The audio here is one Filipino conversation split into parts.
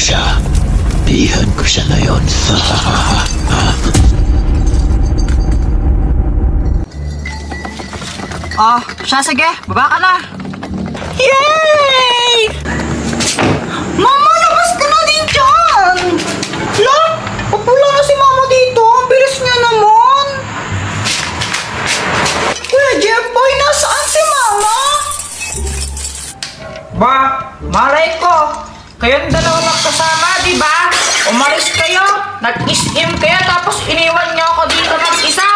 siya. Pihan ko siya ngayon. Oh, siya sige, baba ka na. Yay! Mama, labas ka na din dyan! La, papula na si Mama dito. Ang bilis niya naman. Kuya Jeffoy, nasaan si Mama? Ba, malay ko. Kayong dalawa magkasama, di ba? Umalis kayo, nag-is-im kayo, tapos iniwan niyo ako dito mag-isa.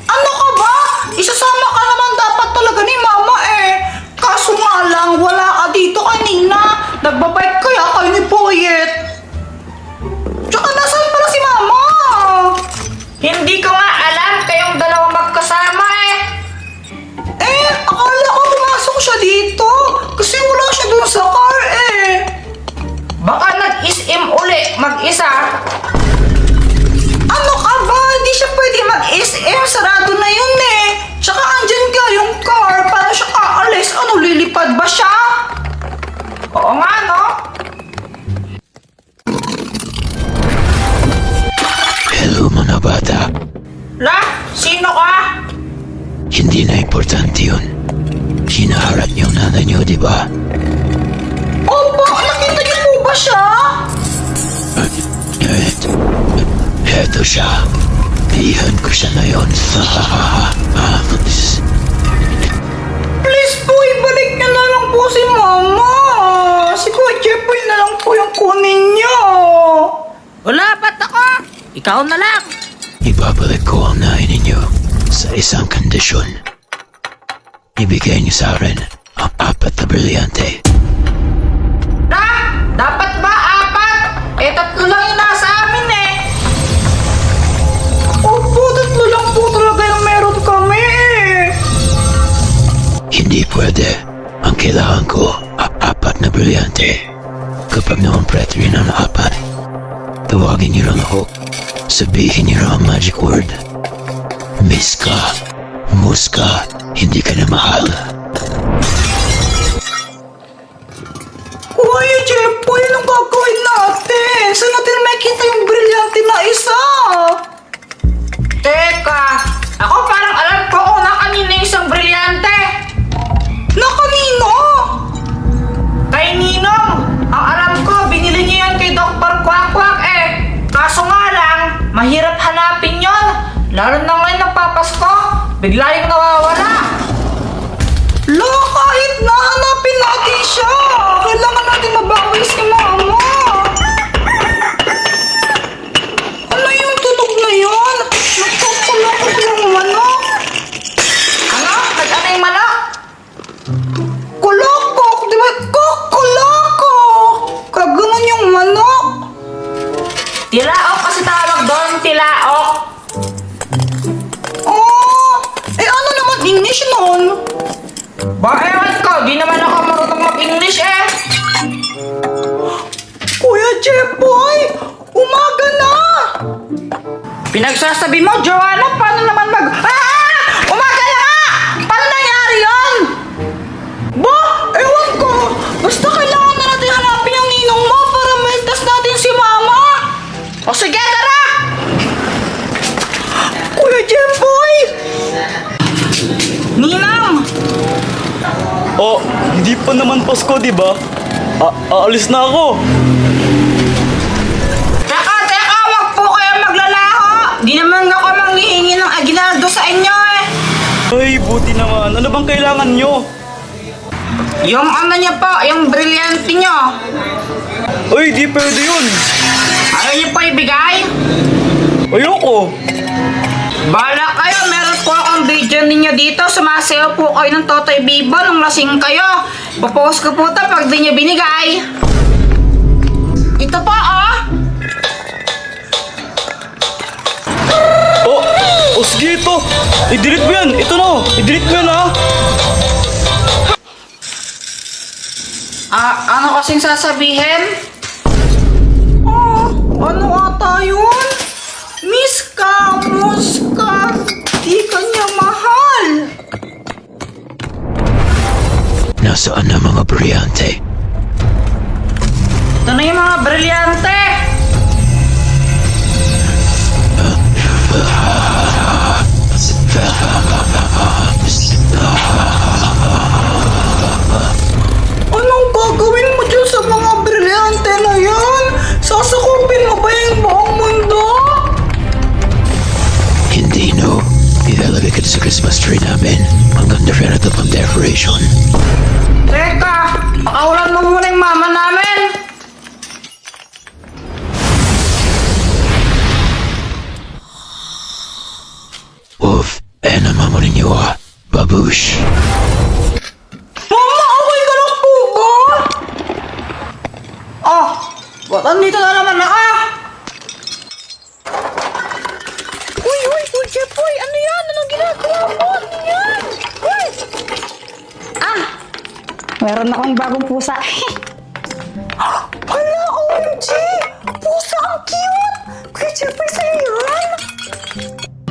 Ano ka ba? Isasama ka naman dapat talaga ni Mama eh. Kaso nga lang, wala ka dito kanina. Nagbabike kaya kayo ni Poyet. Tsaka nasaan pala si Mama? Hindi ko nga alam kayong dalawa magkasama eh. Eh, akala ko pumasok siya dito. Kasi wala siya dun sa car eh. Baka nag-is-im uli mag-isa. Ano ka ba? Di siya pwede mag-SM. Sarado na yun eh. Tsaka andyan ka yung car. Paano siya kaalis? Ano, lilipad ba siya? Oo nga, no? Hello mga bata. La, sino ka? Hindi na importante yun. Hinaharap niyo ang nanay niyo, di ba? Opo, nakita niyo po ba siya? Eto siya. Pihan ko siya ngayon. Please po, ibalik niyo na lang po si Mama. Si Kuya Jeffoy na lang po yung kunin niyo. Wala, ba't ako? Ikaw na lang. Ibabalik ko ang nanay ninyo sa isang kondisyon. Ibigay niyo sa akin ang 4 na brilyante. Na, dapat ba 4? Eh, 3 lang yung nasa amin eh. Opo, 3 lang po talaga yung meron kami eh. Hindi pwede. Ang kailangan ko ang 4 na brilyante. Kapag na-complete rin ang 4, tawagin niyo lang ako. Sabihin niyo lang ang magic word. Miska, muska, hindi ka na mahal. Kuya Jeffoy, anong gagawin natin? Saan natin makikita yung brilyante na isa? Teka, ako parang alam ko kung na kanina yung isang brilyante. Na kanino? Kay Ninong. Ang alam ko, binili niyo yan kay Dr. Quack eh. Kaso nga lang, mahirap hanapin yon. Lalo na ngayon nagpapasko, bigla yung nawawala. Lo, kahit na hanapin natin siya, kailangan natin mabawi si Mama. Ano yung tunog na yun? Nagkukulokot yung manok. Ano? Nag-ano yung manok? Kulokok, di ba? Kukulokok! Kaganon yung manok. Tilaok kasi tawag doon, tilaok. Oh, eh ano naman English nun? Ba, ewan ko, di naman ako marunong mag-English eh. Kuya Jeffoy, umaga na! Pinagsasabi mo, Joanna, paano naman umaga na nga! Paano nangyari yun? Ba, ewan ko, basta kailangan na natin hanapin yung ninong mo para maintas natin si Mama. O sige, tara! Kuya Jeffoy! Ninang! Oh, hindi pa naman Pasko, di ba? Aalis na ako. Teka, wag po kayo maglalaho. Di naman ako manghihingi ng aginaldo sa inyo eh. Ay, buti naman. Ano bang kailangan nyo? Yung ano niyo po, yung brilyante niyo. Ay, di pwede yun. Ayaw niyo po ibigay? Ayoko. Bala kayo, meron po akong video ninyo dito. Sumasayaw po kayo ng Totoy Bibo nung lasing kayo. Papost ko po ito pag di niyo binigay. Ito po, oh. Oh, sige ito. I-delete mo yan. Ito na. I-delete mo yan, ha. Ano kasing sasabihin? Ano ata yun? Miss ka, muska, di ka niya mahal. Nasaan na mga brilyante? Ito na yung mga brilyante! Anong gagawin mo dyan sa mga brilyante na yan? Sasakupin mo ba yung buong mundo? Hindi, no. Ilalagay ka sa Christmas tree namin hanggang definitive ang decoration. Teka, pakawalan mo muna yung mama namin. Wolf, naman mo ninyo babush. Mama, okay ka lang po ba? Oh, ba't andito na naman na ka? Uy, Jepoy! Ano yan? Anong ginagawa mo? Ano yan? Uy! Meron akong bagong pusa. Hala, OMG! Pusa, ang cute! Kuya Jepoy, sa'yo yan?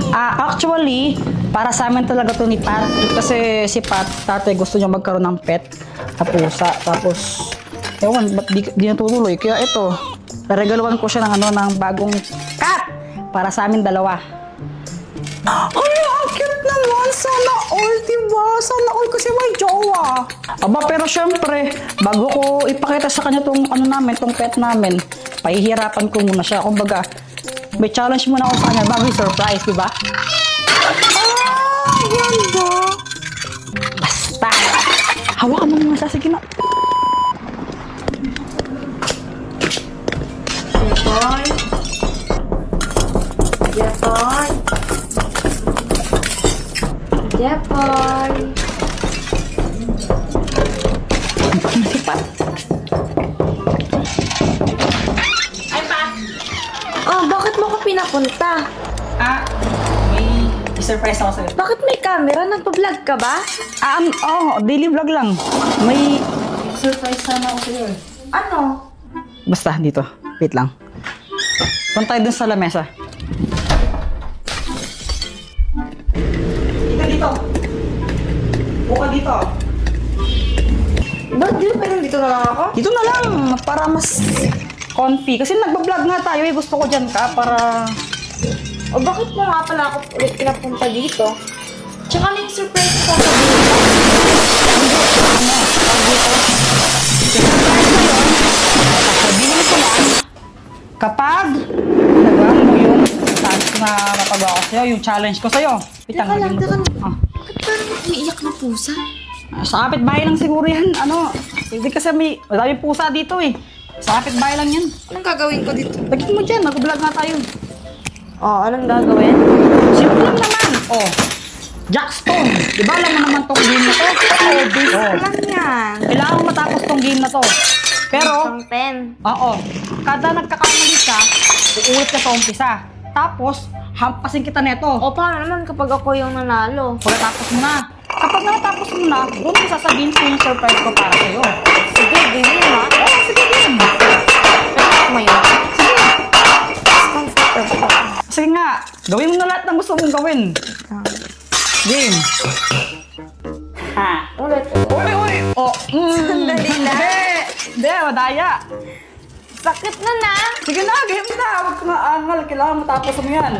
Actually, para sa amin talaga to ni Pat. Kasi si Pat, tatay gusto niya magkaroon ng pet na pusa. Tapos, ewan, ba't di natutuloy? Kaya ito, regaluhan ko siya ng ng bagong cat para sa amin dalawa. Ay, ang cute naman! Sana all, diba? Sana all kasi may jowa. Aba, pero syempre, bago ko ipakita sa kanya tong tong pet namin, pahihirapan ko muna siya. Kumbaga, may challenge muna ako sa kanya bago yung surprise, di ba? Ganda! Basta! Hawakan mo muna siya. Sige na. Jepoy! Jepoy! Jepoy! Si Pat. Oh, bakit mo ko pinapunta? May surprise ako sa'yo. Bakit may camera? Nagpa-vlog ka ba? Daily vlog lang. May surprise sana ako sa'yo eh. Ano? Basta, dito. Wait lang. Punta tayo dun sa lamesa. Dito. Buka dito. Ba't di ba dito na lang ako? Dito na lang, para mas comfy. Kasi nagbablog nga tayo eh. Gusto ko dyan ka para... O bakit mo nga pala ako ulit pinapunta dito? Tsaka na yung surprise ko sabihin ko. Sabihin ko lang, kapag nagawa mo yung task na napagawa ko sa'yo, yung challenge ko sa'yo. Teka lang, teka lang. Ah. Bakit parang umiiyak na pusa? Sa kapitbahay lang siguro yan. Hindi kasi madaming pusa dito eh. Sa kapitbahay lang yan. Anong gagawin ko dito? Lagyan mo dyan, nag-vlog nga tayo. Oh, anong gagawin? Simple lang naman. Oh, Jackstone. Di ba alam mo naman tong game na to? Oh, base. Oh. Lang yan. Kailangan mo matapos tong game na to. Pero, Pang 10. oo, kada nagkakamali ka, uulit ka sa umpisa. Tapos, hampasin kita neto. O paano naman kapag ako yung nanalo? Pagkatapos mo na. Kapag natapos mo na, doon mo sasabihin ko yung surprise ko para sa'yo. Sige, game ha? Oo, sige, game. Pero kumayon. Sige nga, gawin mo na lahat ng gusto mong gawin. Game. Ha? Ulit. Uy! Oh, Sandali lang. Hindi, madaya. Sakit na na. Sige na, game na. Huwag ka maangal. Kailangan matapos mo yan.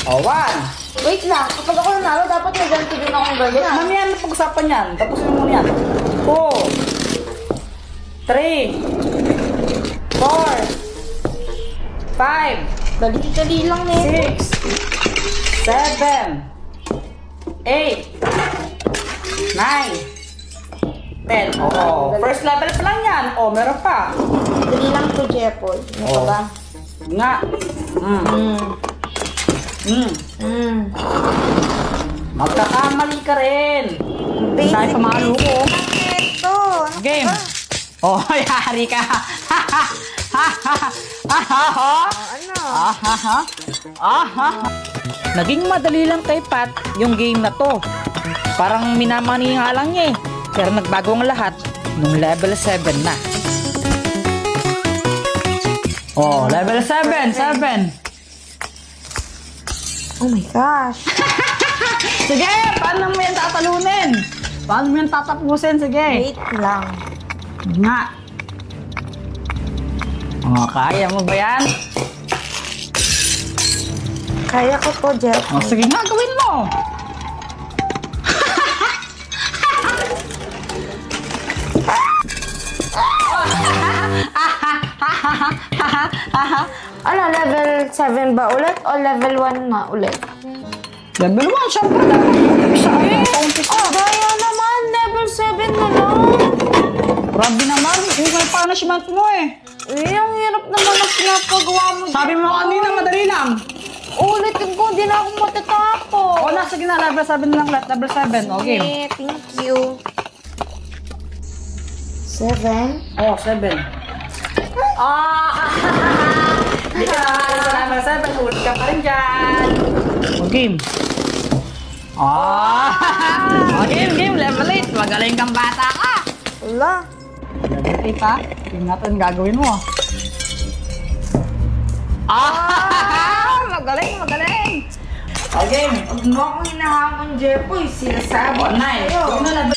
Oh, 1. Wait lang. Kapag ako nanalo, dapat may ganito din akong ganyan. Mamaya na pag-usapan yan. Tapusin mo muna yan. 2, 3, 4, 5, Dali-dali lang na yun. 6, 7, 8, 9, 10. Oo. First level pa lang yan. Oh, meron pa. Dali lang to, Jepoy. Ano ka Oh. ba? Nga. Magkakamali ka rin. Dahil sa mga luko. Ito. Ano Game. ba? Oh, yari ka. Ano? Naging madali lang kay Pat yung game na to. Parang minamani nga lang niya eh. Pero nagbago ang lahat nung level 7 na. Oh, level 7, 7. Oh my gosh. Sige, paano mo yan tatalunin? Paano mo yan tatapusin? Sige. Wait lang. Nga. Oh, kaya mo ba yan? Kaya ko po, Jeff. Oh, sige nga, gawin mo. Ano, level 7 ba ulit o level 1 na ulit? Level 1, syempre. Sa akin, paumpisa. Oh, kaya naman, level 7 na lang. Grabe naman, yung may punishment mo eh. Eh, ang hirap naman ang pinapagawa mo. Sabi mo kanina, madali lang. Ulitin ko, di na ako matatapos. O, na, sige na, level 7 lang, level 7. Okay. Eh, thank you. 7? Oh, 7. Hindi ka sa level 7, ulit ka pa rin dyan. O, game. O, game, level 8. Magaling kang bata ka. Wala. Level 8 ha? Tingnan natin gagawin mo. Magaling. O, game. Huwag mo akong hinahamon, Jeffoy. Sinasabi O, ko 9. sa'yo. Ito na level